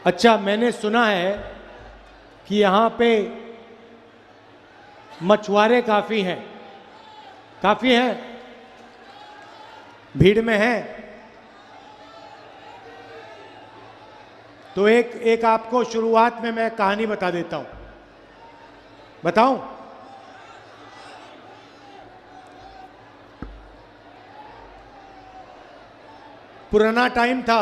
अच्छा, मैंने सुना है कि यहाँ पे मछुआरे काफी हैं। काफी हैं, भीड़ में हैं। तो एक आपको शुरुआत में मैं कहानी बता देता हूं। बताऊं? पुराना टाइम था,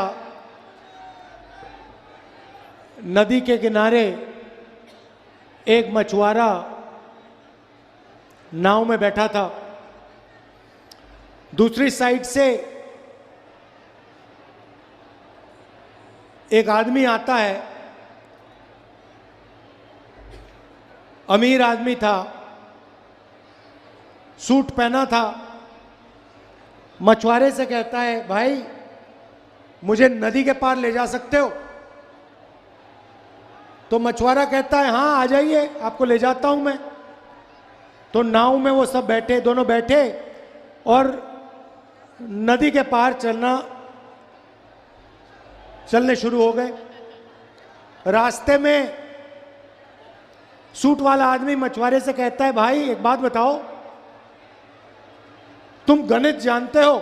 नदी के किनारे एक मछुआरा नाव में बैठा था। दूसरी साइड से एक आदमी आता है, अमीर आदमी था, सूट पहना था। मछुआरे से कहता है, भाई मुझे नदी के पार ले जा सकते हो? तो मछुआरा कहता है, हाँ आ जाइए, आपको ले जाता हूं मैं। तो नाव में वो सब बैठे, दोनों बैठे और नदी के पार चलने शुरू हो गए। रास्ते में सूट वाला आदमी मछुआरे से कहता है, भाई एक बात बताओ, तुम गणित जानते हो?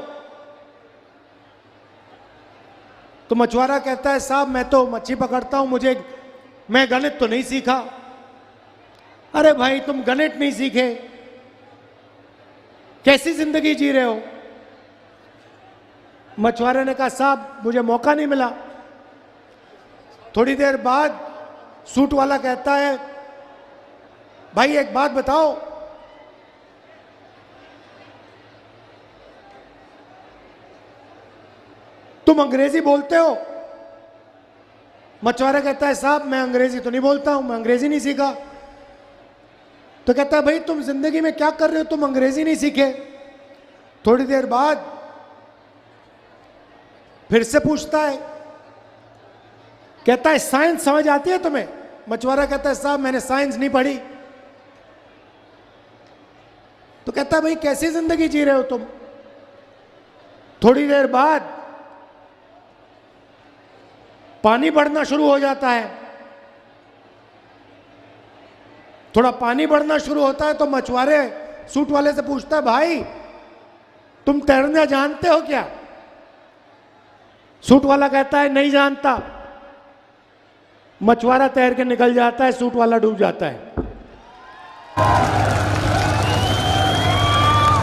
तो मछुआरा कहता है, साहब मैं तो मच्छी पकड़ता हूं, मैं गणित तो नहीं सीखा। अरे भाई तुम गणित नहीं सीखे, कैसी जिंदगी जी रहे हो? मछुआरे ने कहा, साहब मुझे मौका नहीं मिला। थोड़ी देर बाद सूट वाला कहता है, भाई एक बात बताओ, तुम अंग्रेजी बोलते हो? मछुआरा कहता है, साहब मैं अंग्रेजी तो नहीं बोलता हूं, मैं अंग्रेजी नहीं सीखा। तो कहता है, भाई तुम जिंदगी में क्या कर रहे हो, तुम अंग्रेजी नहीं सीखे? थोड़ी देर बाद फिर से पूछता है, कहता है, साइंस समझ आती है तुम्हें? मछुआरा कहता है, साहब मैंने साइंस नहीं पढ़ी। तो कहता है, भाई कैसी जिंदगी जी रहे हो तुम? थोड़ी देर बाद पानी बढ़ना शुरू हो जाता है। थोड़ा पानी बढ़ना शुरू होता है तो मछुआरे सूट वाले से पूछता है, भाई तुम तैरना जानते हो क्या? सूट वाला कहता है, नहीं जानता। मछुआरा तैर के निकल जाता है, सूट वाला डूब जाता है।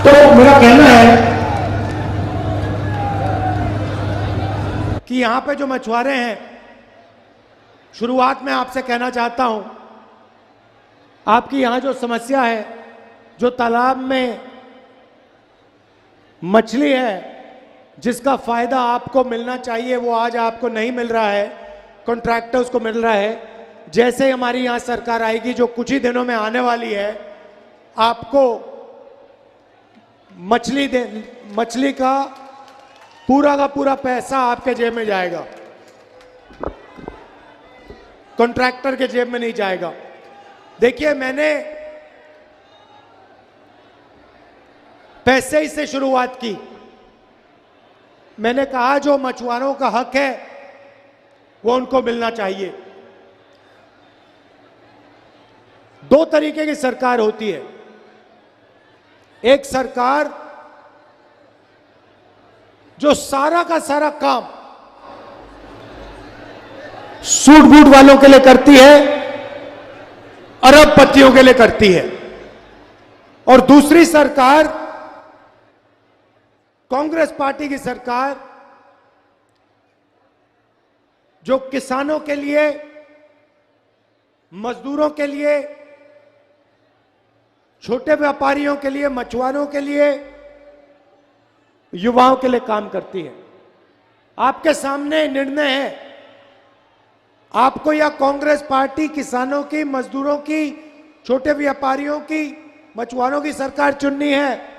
तो मेरा कहना है कि यहां पे जो मछुआरे हैं, शुरुआत में आपसे कहना चाहता हूं, आपकी यहां जो समस्या है, जो तालाब में मछली है जिसका फायदा आपको मिलना चाहिए वो आज आपको नहीं मिल रहा है, कॉन्ट्रैक्टर्स को मिल रहा है। जैसे ही हमारी यहां सरकार आएगी, जो कुछ ही दिनों में आने वाली है, आपको मछली का पूरा पैसा आपके जेब में जाएगा, कॉन्ट्रैक्टर के जेब में नहीं जाएगा। देखिए, मैंने पैसे ही से शुरुआत की। मैंने कहा जो मछुआरों का हक है वो उनको मिलना चाहिए। दो तरीके की सरकार होती है। एक सरकार जो सारा का सारा काम सूट बूट वालों के लिए करती है, अरबपतियों के लिए करती है। और दूसरी सरकार, कांग्रेस पार्टी की सरकार, जो किसानों के लिए, मजदूरों के लिए, छोटे व्यापारियों के लिए, मछुआरों के लिए, युवाओं के लिए काम करती है। आपके सामने निर्णय है, आपको या कांग्रेस पार्टी किसानों की, मजदूरों की, छोटे व्यापारियों की, मछुआरों की सरकार चुननी है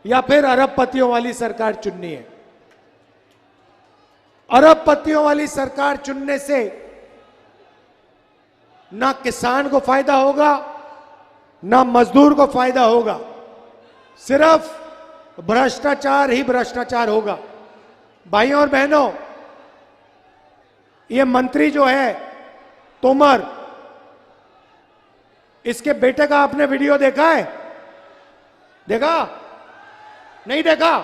या फिर अरबपतियों वाली सरकार चुननी है। अरबपतियों वाली सरकार चुनने से ना किसान को फायदा होगा, ना मजदूर को फायदा होगा, सिर्फ भ्रष्टाचार ही भ्रष्टाचार होगा। भाइयों और बहनों, ये मंत्री जो है तोमर, इसके बेटे का आपने वीडियो देखा है? देखा? नहीं देखा?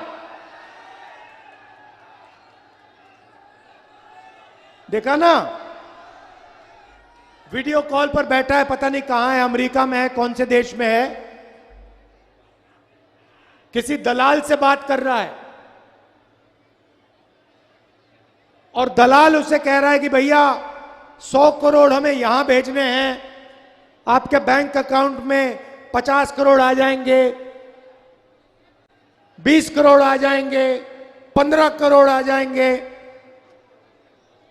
देखा ना? वीडियो कॉल पर बैठा है, पता नहीं कहां है, अमेरिका में है, कौन से देश में है, किसी दलाल से बात कर रहा है और दलाल उसे कह रहा है कि भैया 100 करोड़ हमें यहां भेजने हैं, आपके बैंक अकाउंट में 50 करोड़ आ जाएंगे, 20 करोड़ आ जाएंगे, 15 करोड़ आ जाएंगे।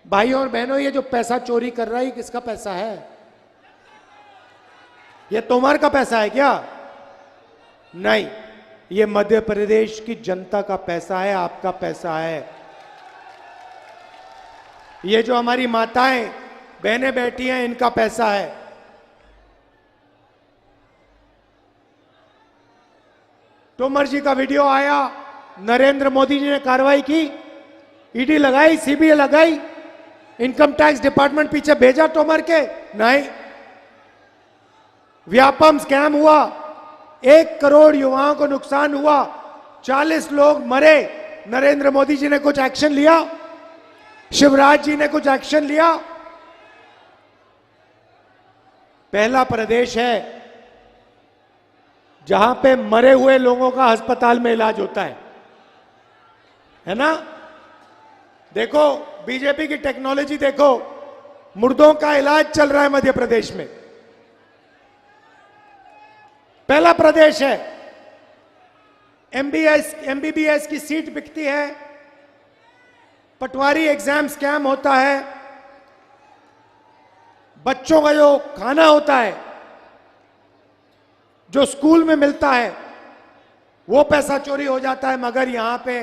भाइयों और बहनों, ये जो पैसा चोरी कर रहा है, ये किसका पैसा है? ये तोमर का पैसा है क्या? नहीं, ये मध्य प्रदेश की जनता का पैसा है, आपका पैसा है। ये जो हमारी माताएं बहनें बैठी हैं, इनका पैसा है। तोमर जी का वीडियो आया, नरेंद्र मोदी जी ने कार्रवाई की, ईडी लगाई, सीबीआई लगाई, इनकम टैक्स डिपार्टमेंट पीछे भेजा तोमर के? नहीं। व्यापम स्कैम हुआ, 1 करोड़ युवाओं को नुकसान हुआ, 40 लोग मरे, नरेंद्र मोदी जी ने कुछ एक्शन लिया? शिवराज जी ने कुछ एक्शन लिया? पहला प्रदेश है जहां पे मरे हुए लोगों का अस्पताल में इलाज होता है ना? देखो बीजेपी की टेक्नोलॉजी, देखो मुर्दों का इलाज चल रहा है मध्य प्रदेश में। पहला प्रदेश है। एमबीबीएस की सीट बिकती है, पटवारी एग्जाम स्कैम होता है, बच्चों का जो खाना होता है, जो स्कूल में मिलता है, वो पैसा चोरी हो जाता है। मगर यहां पे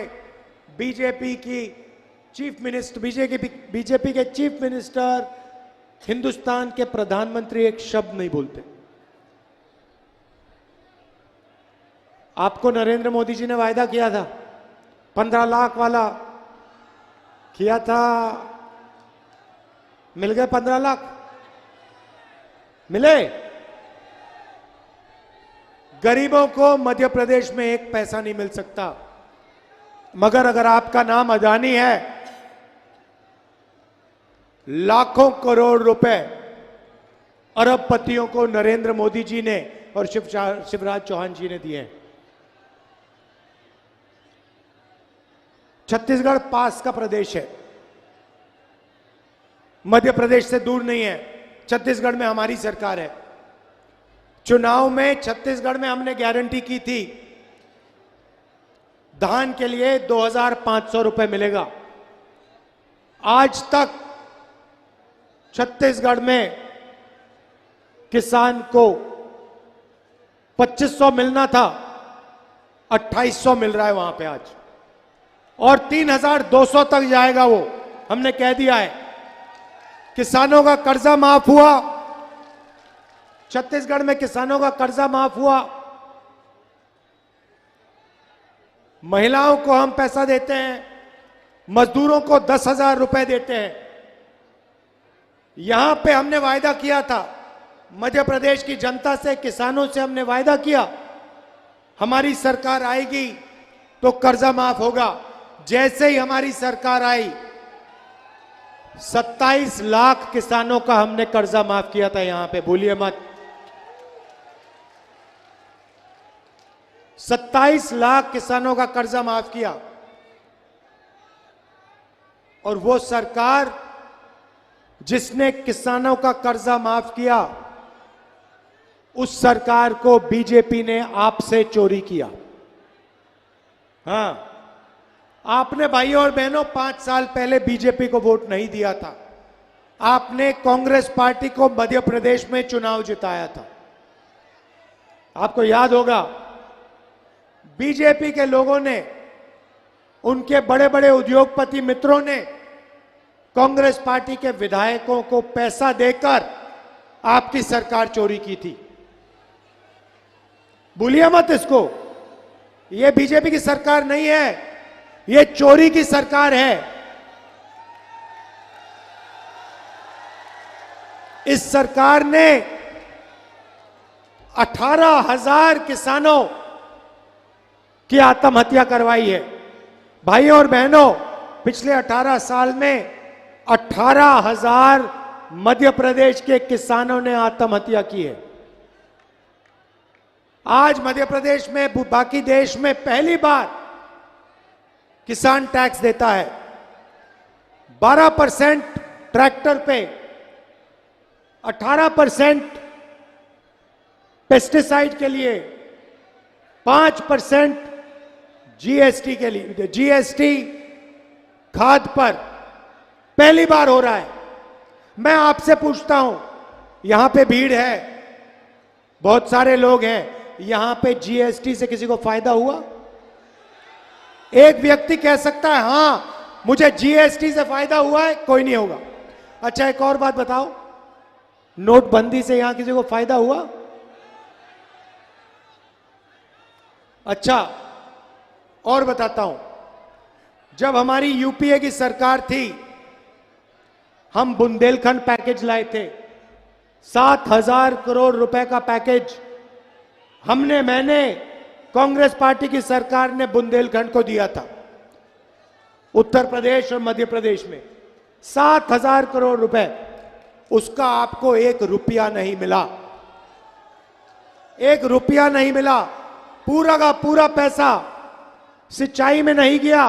बीजेपी की चीफ मिनिस्टर, बीजेपी के चीफ मिनिस्टर, हिंदुस्तान के प्रधानमंत्री एक शब्द नहीं बोलते। आपको नरेंद्र मोदी जी ने वायदा किया था 15 लाख वाला, किया था, मिल गए 15 लाख? मिले? गरीबों को मध्य प्रदेश में एक पैसा नहीं मिल सकता। मगर अगर आपका नाम अदानी है, लाखों करोड़ रुपए अरबपतियों को नरेंद्र मोदी जी ने और शिवराज चौहान जी ने दिए। छत्तीसगढ़ पास का प्रदेश है, मध्य प्रदेश से दूर नहीं है। छत्तीसगढ़ में हमारी सरकार है। चुनाव में छत्तीसगढ़ में हमने गारंटी की थी, धान के लिए 2500 रुपए मिलेगा। आज तक छत्तीसगढ़ में किसान को 2500 मिलना था, 2800 मिल रहा है वहां पे आज, और 3200 तक जाएगा वो, हमने कह दिया है। किसानों का कर्जा माफ हुआ, छत्तीसगढ़ में किसानों का कर्जा माफ हुआ। महिलाओं को हम पैसा देते हैं, मजदूरों को 10,000 रुपए देते हैं। यहां पे हमने वायदा किया था, मध्य प्रदेश की जनता से, किसानों से हमने वायदा किया, हमारी सरकार आएगी तो कर्जा माफ होगा। जैसे ही हमारी सरकार आई, 27 लाख किसानों का हमने कर्जा माफ किया था। यहां पे भूलिए मत, 27 लाख किसानों का कर्जा माफ किया। और वो सरकार जिसने किसानों का कर्जा माफ किया, उस सरकार को बीजेपी ने आपसे चोरी किया। हां, आपने भाइयों और बहनों 5 साल पहले बीजेपी को वोट नहीं दिया था। आपने कांग्रेस पार्टी को मध्य प्रदेश में चुनाव जिताया था। आपको याद होगा, बीजेपी के लोगों ने, उनके बड़े बड़े उद्योगपति मित्रों ने कांग्रेस पार्टी के विधायकों को पैसा देकर आपकी सरकार चोरी की थी। भूलिए मत इसको, यह बीजेपी की सरकार नहीं है, यह चोरी की सरकार है। इस सरकार ने 18,000 किसानों की आत्महत्या करवाई है। भाइयों और बहनों, पिछले 18 साल में 18,000 मध्य प्रदेश के किसानों ने आत्महत्या की है। आज मध्य प्रदेश में, बाकी देश में पहली बार किसान टैक्स देता है। 12% ट्रैक्टर पे, 18% पेस्टिसाइड के लिए, 5% जीएसटी के लिए, जीएसटी खाद पर पहली बार हो रहा है। मैं आपसे पूछता हूं, यहां पे भीड़ है, बहुत सारे लोग हैं, यहां पे जीएसटी से किसी को फायदा हुआ? एक व्यक्ति कह सकता है हां मुझे जीएसटी से फायदा हुआ है, कोई नहीं होगा। अच्छा, एक और बात बताओ, नोटबंदी से यहां किसी को फायदा हुआ? अच्छा, और बताता हूं, जब हमारी यूपीए की सरकार थी, हम बुंदेलखंड पैकेज लाए थे, 7,000 करोड़ रुपए का पैकेज मैंने कांग्रेस पार्टी की सरकार ने बुंदेलखंड को दिया था। उत्तर प्रदेश और मध्य प्रदेश में 7,000 करोड़ रुपए, उसका आपको 1 रुपया नहीं मिला। 1 रुपया नहीं मिला। पूरा का पूरा पैसा सिंचाई में नहीं गया,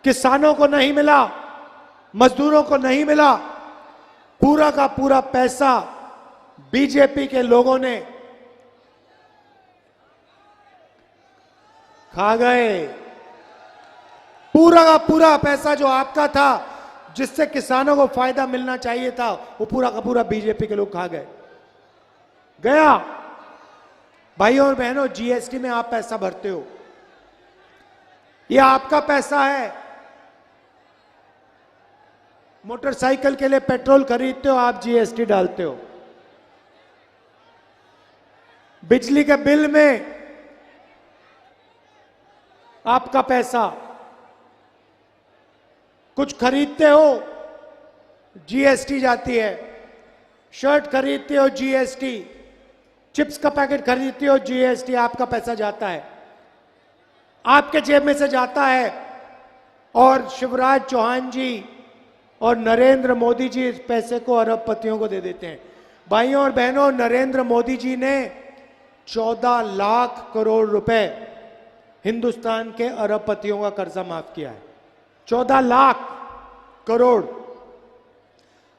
किसानों को नहीं मिला, मजदूरों को नहीं मिला। पूरा का पूरा पैसा बीजेपी के लोगों ने खा गए। पूरा का पूरा पैसा जो आपका था, जिससे किसानों को फायदा मिलना चाहिए था, वो पूरा का पूरा बीजेपी के लोग खा गए। गया। भाइयों और बहनों, जीएसटी में आप पैसा भरते हो, ये आपका पैसा है। मोटरसाइकिल के लिए पेट्रोल खरीदते हो, आप जीएसटी डालते हो। बिजली के बिल में आपका पैसा, कुछ खरीदते हो जीएसटी जाती है, शर्ट खरीदते हो जीएसटी, चिप्स का पैकेट खरीदते हो जीएसटी, आपका पैसा जाता है, आपके जेब में से जाता है। और शिवराज चौहान जी और नरेंद्र मोदी जी इस पैसे को अरबपतियों को दे देते हैं। भाइयों और बहनों, नरेंद्र मोदी जी ने 14 लाख करोड़ रुपए हिंदुस्तान के अरबपतियों का कर्जा माफ किया है। 14 लाख करोड़।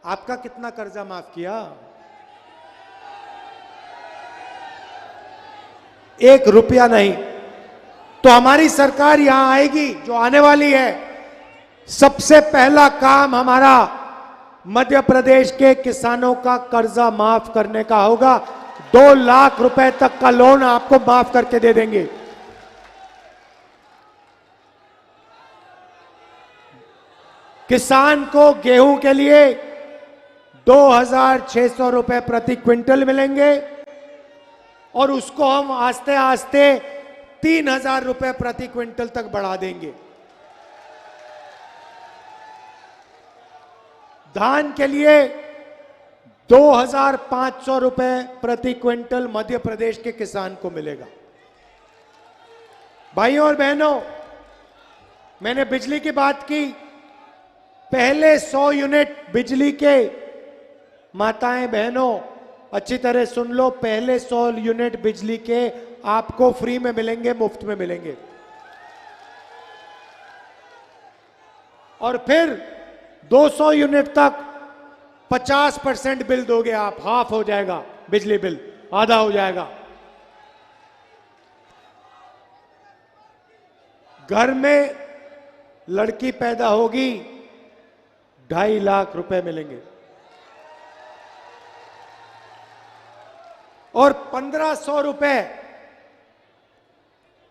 आपका कितना कर्जा माफ किया? 1 रुपया नहीं। तो हमारी सरकार यहां आएगी, जो आने वाली है, सबसे पहला काम हमारा मध्य प्रदेश के किसानों का कर्जा माफ करने का होगा। 2 लाख रुपए तक का लोन आपको माफ करके दे देंगे। किसान को गेहूं के लिए 2,600 रुपए प्रति क्विंटल मिलेंगे और उसको हम आस्ते आस्ते 3,000 रुपए प्रति क्विंटल तक बढ़ा देंगे। धान के लिए 2,500 रुपए प्रति क्विंटल मध्य प्रदेश के किसान को मिलेगा। भाइयों और बहनों, मैंने बिजली की बात की। पहले 100 यूनिट बिजली के, माताएं बहनों अच्छी तरह सुन लो, पहले 100 यूनिट बिजली के आपको फ्री में मिलेंगे, मुफ्त में मिलेंगे। और फिर 200 यूनिट तक 50% बिल दोगे आप, हाफ हो जाएगा बिजली बिल, आधा हो जाएगा। घर में लड़की पैदा होगी, 2.5 लाख रुपए मिलेंगे। और 1,500 रुपए,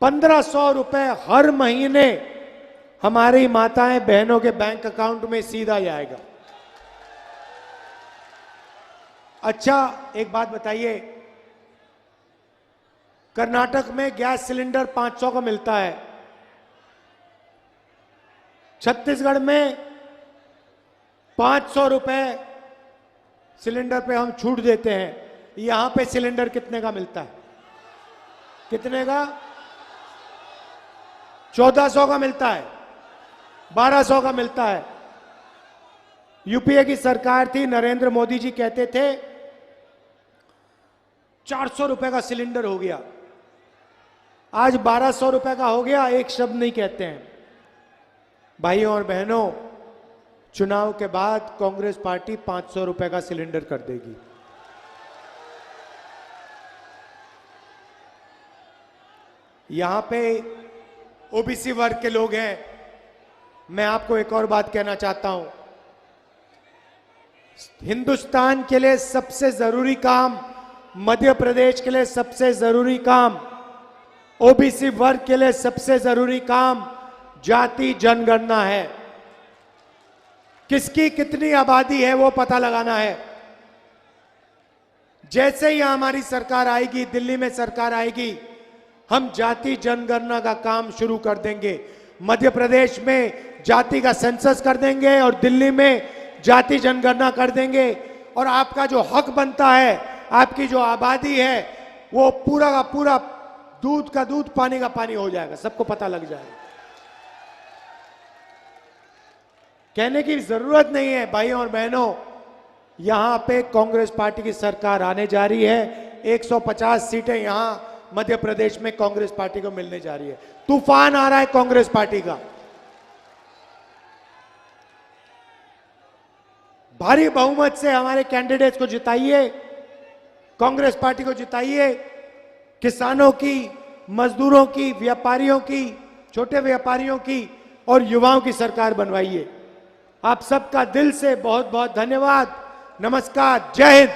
1,500 रुपए हर महीने हमारी माताएं बहनों के बैंक अकाउंट में सीधा जाएगा। अच्छा, एक बात बताइए, कर्नाटक में गैस सिलेंडर 500 का मिलता है, छत्तीसगढ़ में 500 रुपए सिलेंडर पे हम छूट देते हैं। यहां पे सिलेंडर कितने का मिलता है? कितने का? 1400 का मिलता है, 1200 का मिलता है। यूपीए की सरकार थी, नरेंद्र मोदी जी कहते थे 400 रुपए का सिलेंडर हो गया, आज 1200 रुपए का हो गया, एक शब्द नहीं कहते हैं। भाइयों और बहनों, चुनाव के बाद कांग्रेस पार्टी 500 रुपए का सिलेंडर कर देगी। यहां पे ओबीसी वर्ग के लोग हैं। मैं आपको एक और बात कहना चाहता हूं, हिंदुस्तान के लिए सबसे जरूरी काम, मध्य प्रदेश के लिए सबसे जरूरी काम, ओबीसी वर्ग के लिए सबसे जरूरी काम जाति जनगणना है। किसकी कितनी आबादी है वो पता लगाना है। जैसे ही हमारी सरकार आएगी, दिल्ली में सरकार आएगी, हम जाति जनगणना का काम शुरू कर देंगे। मध्य प्रदेश में जाति का सेंसस कर देंगे और दिल्ली में जाति जनगणना कर देंगे, और आपका जो हक बनता है, आपकी जो आबादी है, वो पूरा का पूरा दूध का दूध, पानी का पानी हो जाएगा, सबको पता लग जाएगा। कहने की जरूरत नहीं है भाइयों और बहनों, यहां पे कांग्रेस पार्टी की सरकार आने जा रही है। 150 सीटें यहां मध्य प्रदेश में कांग्रेस पार्टी को मिलने जा रही है। तूफान आ रहा है कांग्रेस पार्टी का। भारी बहुमत से हमारे कैंडिडेट्स को जिताइए, कांग्रेस पार्टी को जिताइए। किसानों की, मजदूरों की, व्यापारियों की, छोटे व्यापारियों की और युवाओं की सरकार बनवाइए। आप सबका दिल से बहुत बहुत धन्यवाद। नमस्कार, जय हिंद।